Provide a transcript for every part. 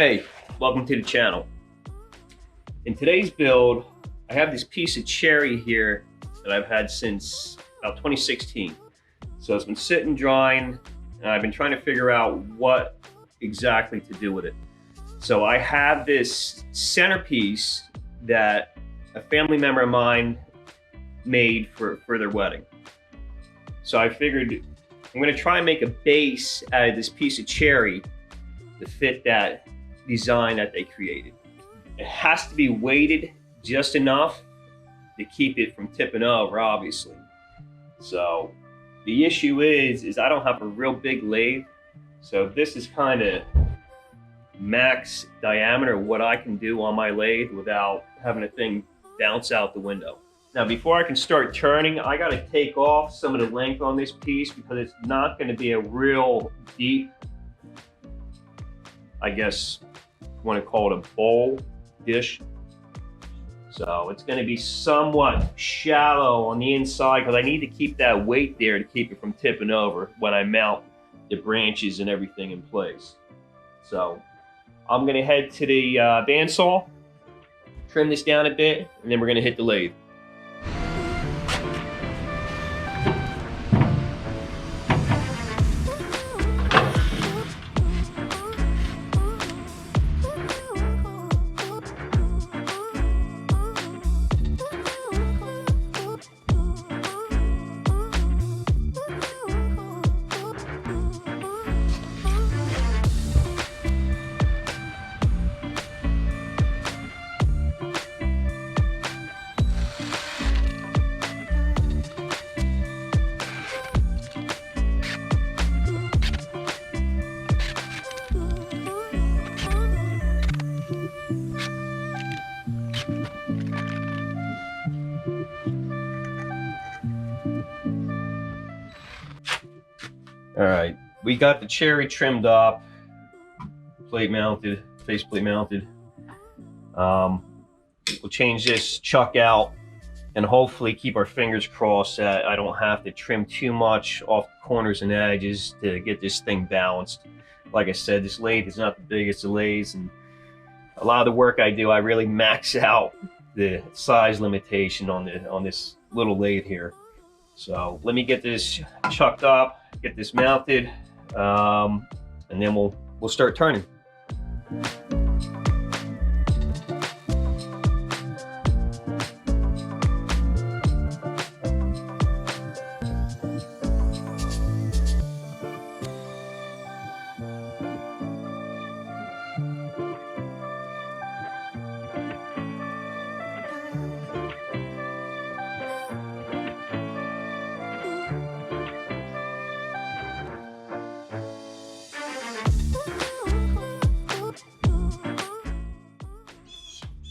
Hey, welcome to the channel. In today's build, I have this piece of cherry here that I've had since about 2016. So it's been sitting drying, and I've been trying to figure out what exactly to do with it. So I have this centerpiece that a family member of mine made for their wedding. So I figured I'm gonna try and make a base out of this piece of cherry to fit that design that they created. It has to be weighted just enough to keep it from tipping over, obviously. So the issue is I don't have a real big lathe. So this is kind of max diameter what I can do on my lathe without having a thing bounce out the window. Now, before I can start turning, I got to take off some of the length on this piece because it's not going to be a real deep, I guess you want to call it a bowl dish. So it's going to be somewhat shallow on the inside because I need to keep that weight there to keep it from tipping over when I mount the branches and everything in place. So I'm going to head to the bandsaw, trim this down a bit, and then we're going to hit the lathe. All right, we got the cherry trimmed up, plate mounted, faceplate mounted. We'll change this chuck out and hopefully keep our fingers crossed that I don't have to trim too much off the corners and edges to get this thing balanced. Like I said, this lathe is not the biggest of lathes, and a lot of the work I do, I really max out the size limitation on this little lathe here. So let me get this chucked up, get this mounted, and then we'll start turning.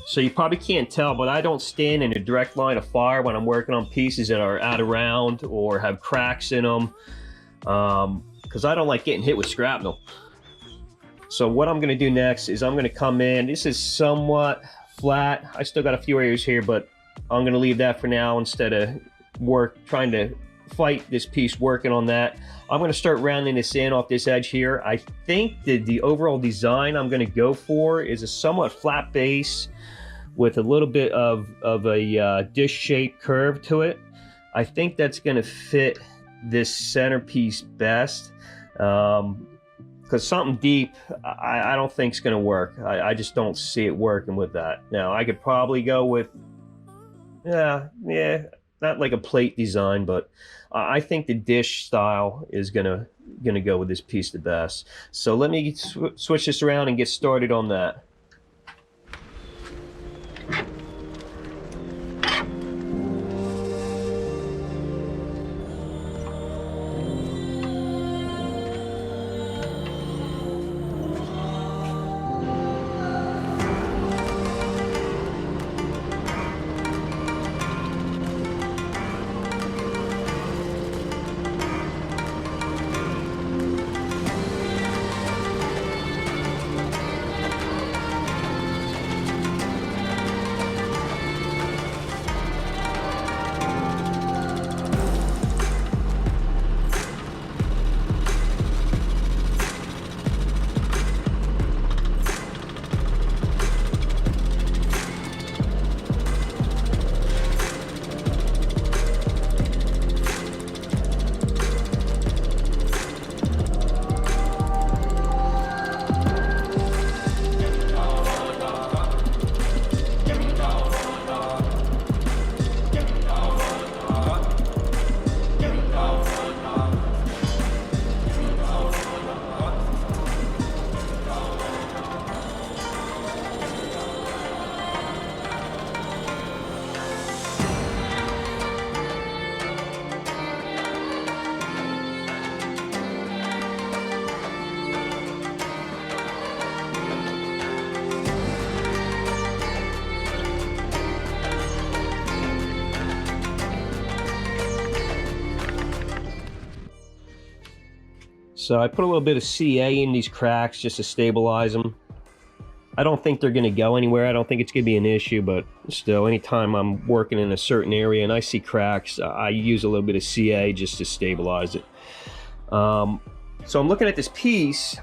So you probably can't tell, but I don't stand in a direct line of fire when I'm working on pieces that are out of round or have cracks in them, because I don't like getting hit with shrapnel. So what I'm going to do next is I'm going to come in. This is somewhat flat. I still got a few areas here, but I'm going to leave that for now instead of trying to fight this piece working on that. I'm going to start rounding this in off this edge here. I think that the overall design I'm going to go for is a somewhat flat base with a little bit of a dish-shaped curve to it. I think that's going to fit this centerpiece best, because something deep I don't think is going to work. I just don't see it working with that. Now I could probably go with yeah, not like a plate design, but I think the dish style is gonna go with this piece the best. So let me switch this around and get started on that. So I put a little bit of CA in these cracks just to stabilize them. I don't think they're going to go anywhere. I don't think it's going to be an issue, but still, anytime I'm working in a certain area and I see cracks, I use a little bit of CA just to stabilize it. So I'm looking at this piece,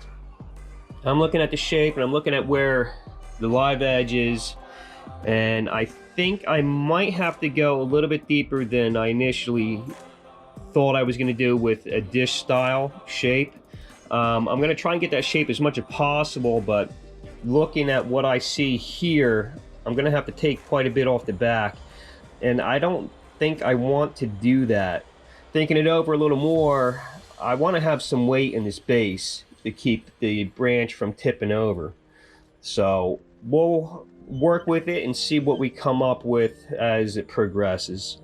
I'm looking at the shape, and I'm looking at where the live edge is, and I think I might have to go a little bit deeper than I initially thought I was going to do with a dish style shape. I'm going to try and get that shape as much as possible, but looking at what I see here, I'm going to have to take quite a bit off the back, and I don't think I want to do that. Thinking it over a little more, I want to have some weight in this base to keep the branch from tipping over. So we'll work with it and see what we come up with as it progresses.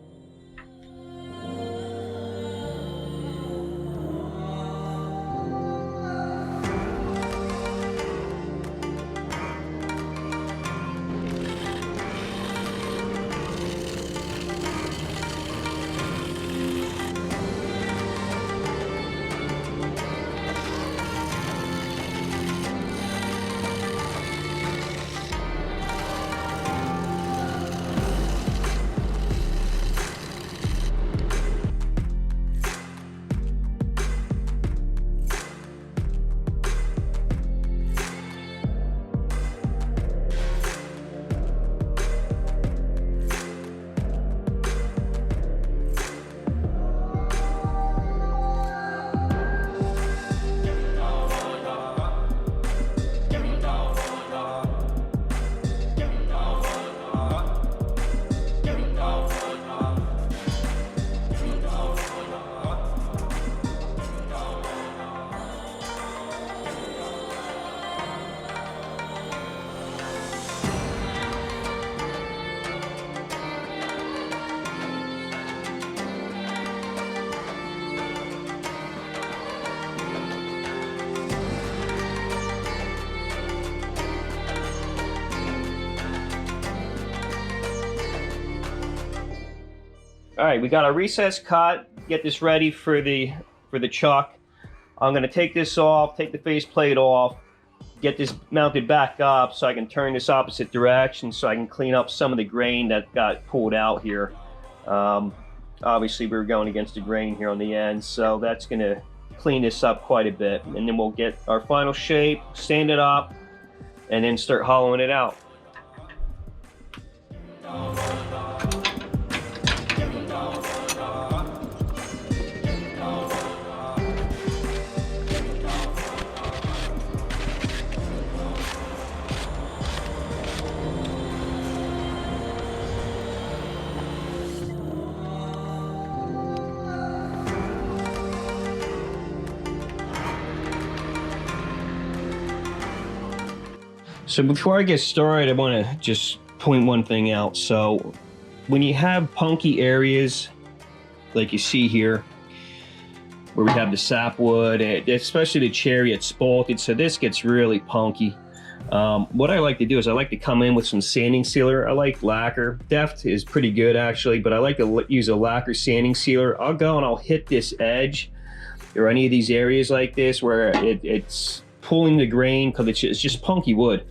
All right, we got our recess cut. Get this ready for the chuck. I'm going to take this off, take the faceplate off, get this mounted back up so I can turn this opposite direction so I can clean up some of the grain that got pulled out here. Obviously, we were going against the grain here on the end, so that's going to clean this up quite a bit. And then we'll get our final shape, stand it up, and then start hollowing it out. So before I get started, I want to just point one thing out. So when you have punky areas like you see here, where we have the sapwood, especially the cherry, it's spalted, so this gets really punky. What I like to do is I like to come in with some sanding sealer. I like lacquer. Deft is pretty good actually, but I like to use a lacquer sanding sealer. I'll go and I'll hit this edge or any of these areas like this where it's pulling the grain, because it's just punky wood.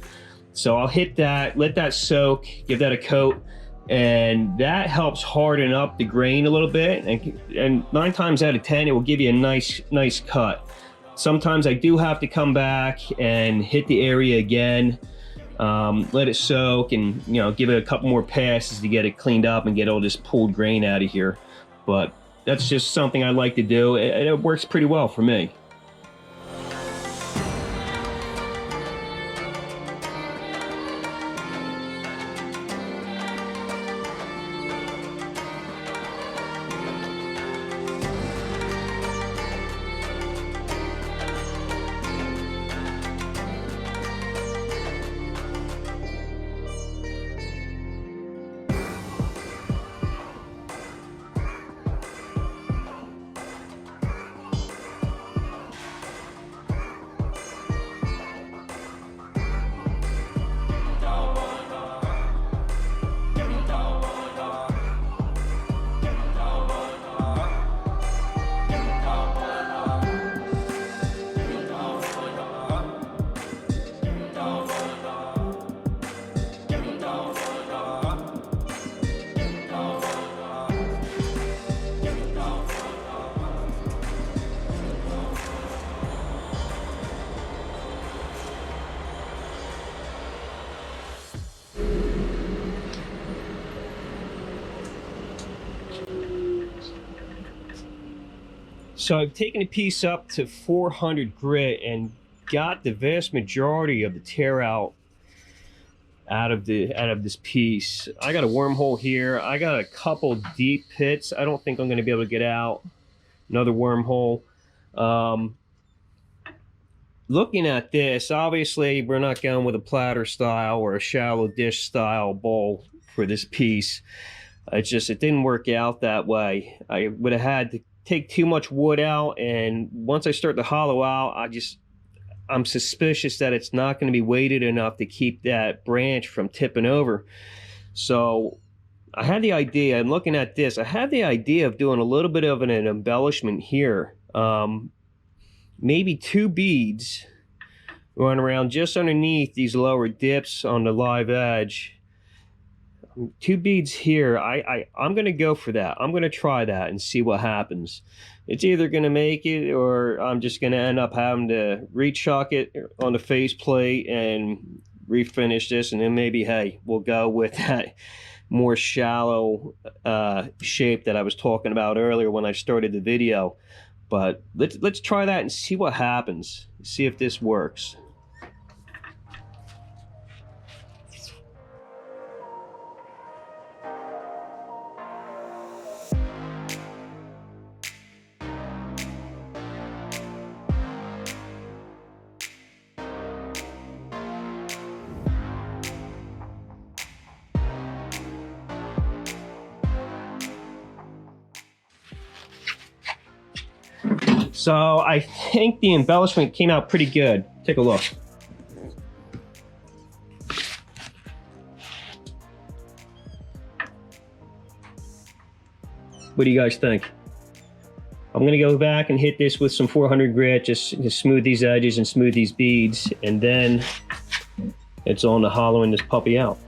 So I'll hit that, let that soak, give that a coat, and that helps harden up the grain a little bit, and 9 times out of 10 it will give you a nice cut. Sometimes I do have to come back and hit the area again, let it soak, and give it a couple more passes to get it cleaned up and get all this pulled grain out of here. But that's just something I like to do. It works pretty well for me. So I've taken the piece up to 400 grit and got the vast majority of the tear out of this piece. I got a wormhole here. I got a couple deep pits. I don't think I'm going to be able to get out. Another wormhole. Looking at this, obviously we're not going with a platter style or a shallow dish style bowl for this piece. It didn't work out that way. I would have had to take too much wood out, and once I start to hollow out, I'm suspicious that it's not going to be weighted enough to keep that branch from tipping over. So I had the idea, and looking at this, I had the idea of doing a little bit of an embellishment here. Maybe 2 beads run around just underneath these lower dips on the live edge. 2 beads here. I'm going to go for that. I'm going to try that and see what happens. It's either going to make it, or I'm just going to end up having to re-chuck it on the faceplate and refinish this, and then maybe, hey, we'll go with that more shallow shape that I was talking about earlier when I started the video. But let's try that and see what happens. See if this works. So I think the embellishment came out pretty good. Take a look. What do you guys think? I'm gonna go back and hit this with some 400 grit, just to smooth these edges and smooth these beads, and then it's on to hollowing this puppy out.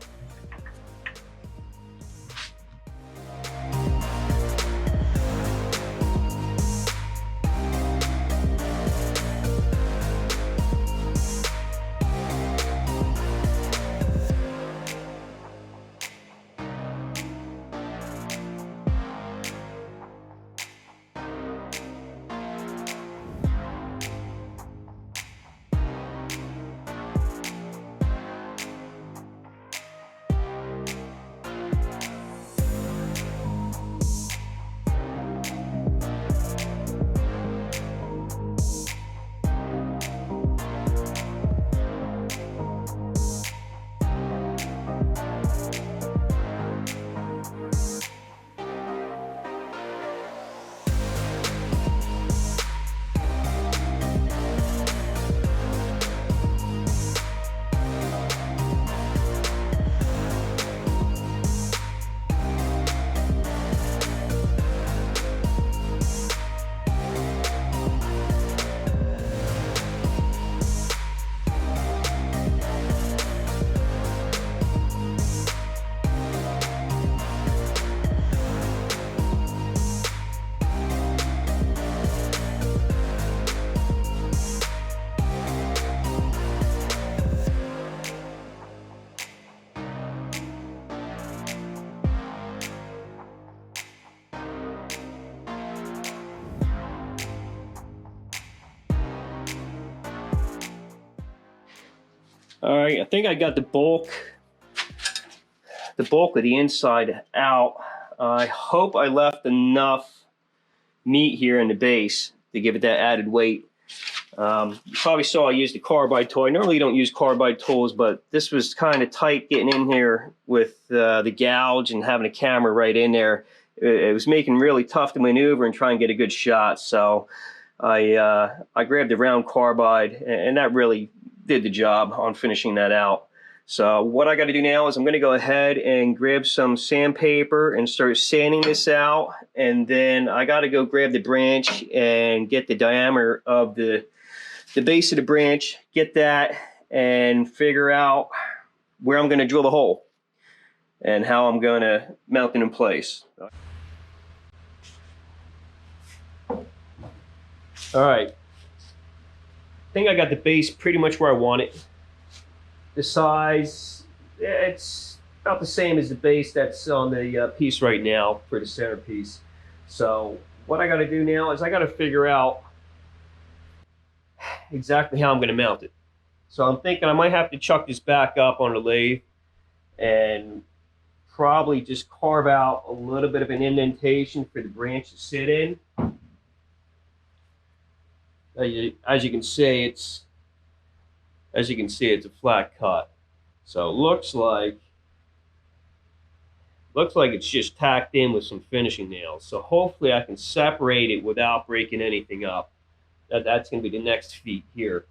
All right, I think I got the bulk of the inside out. I hope I left enough meat here in the base to give it that added weight. You probably saw I used a carbide tool. I normally don't use carbide tools, but this was kind of tight getting in here with the gouge and having a camera right in there. It was making really tough to maneuver and try and get a good shot. So I grabbed the round carbide, and that really did the job on finishing that out. So what I got to do now is I'm going to go ahead and grab some sandpaper and start sanding this out, and then I got to go grab the branch and get the diameter of the base of the branch, get that, and figure out where I'm going to drill the hole and how I'm going to mount it in place. All right, I think I got the base pretty much where I want it. The size, it's about the same as the base that's on the piece right now for the centerpiece. So what I got to do now is I got to figure out exactly how I'm going to mount it. So I'm thinking I might have to chuck this back up on the lathe and probably just carve out a little bit of an indentation for the branch to sit in. As you can see, it's a flat cut. So it looks like it's just tacked in with some finishing nails. So hopefully I can separate it without breaking anything up. That's going to be the next feat here.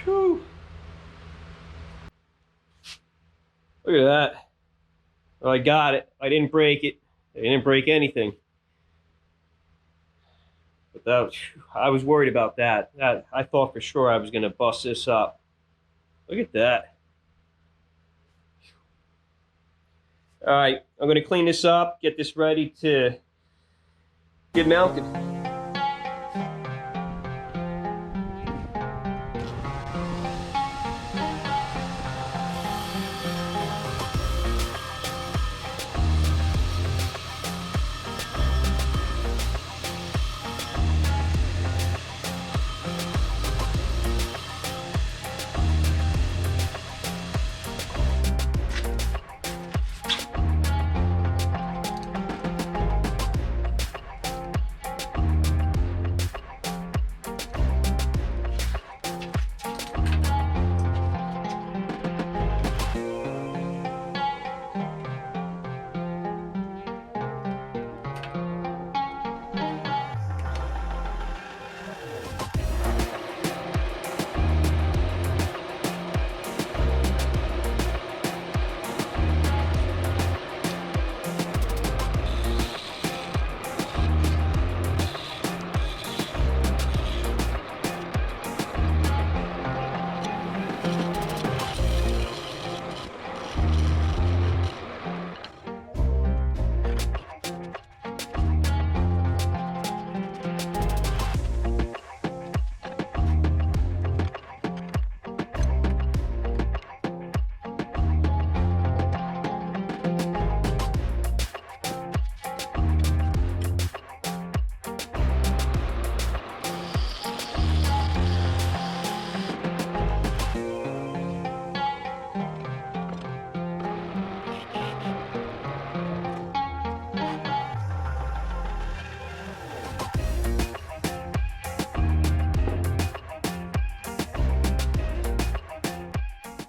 Whew. Look at that. Well, I got it. I didn't break it. I didn't break anything. But I was worried about that. I thought for sure I was going to bust this up. Look at that. All right, I'm going to clean this up, get this ready to get mounted.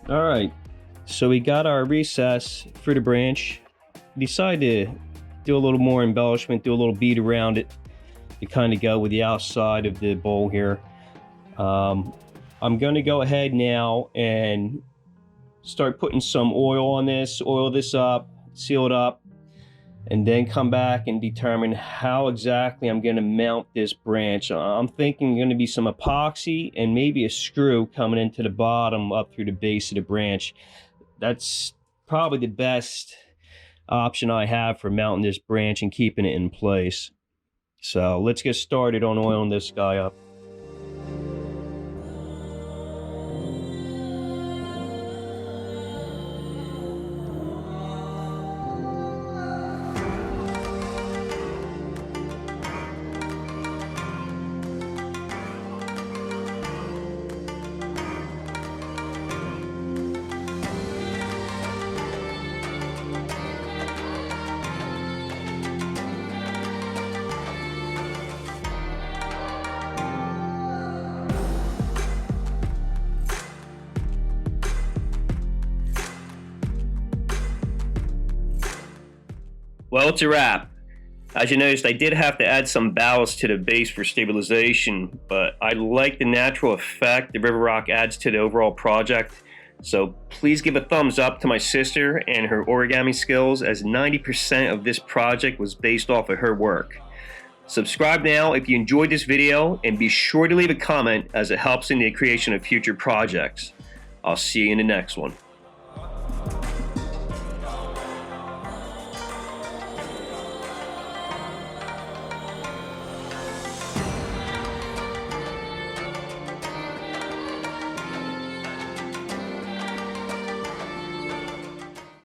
All right, so we got our recess for the branch. Decided to do a little more embellishment, do a little bead around it to kind of go with the outside of the bowl here. I'm going to go ahead now and start putting some oil on this, oil this up, seal it up, and then come back and determine how exactly I'm going to mount this branch. I'm thinking going to be some epoxy and maybe a screw coming into the bottom up through the base of the branch. That's probably the best option I have for mounting this branch and keeping it in place. So let's get started on oiling this guy up. Well, it's a wrap. As you noticed, I did have to add some ballast to the base for stabilization, but I like the natural effect the river rock adds to the overall project. So please give a thumbs up to my sister and her origami skills, as 90% of this project was based off of her work. Subscribe now if you enjoyed this video, and be sure to leave a comment as it helps in the creation of future projects. I'll see you in the next one.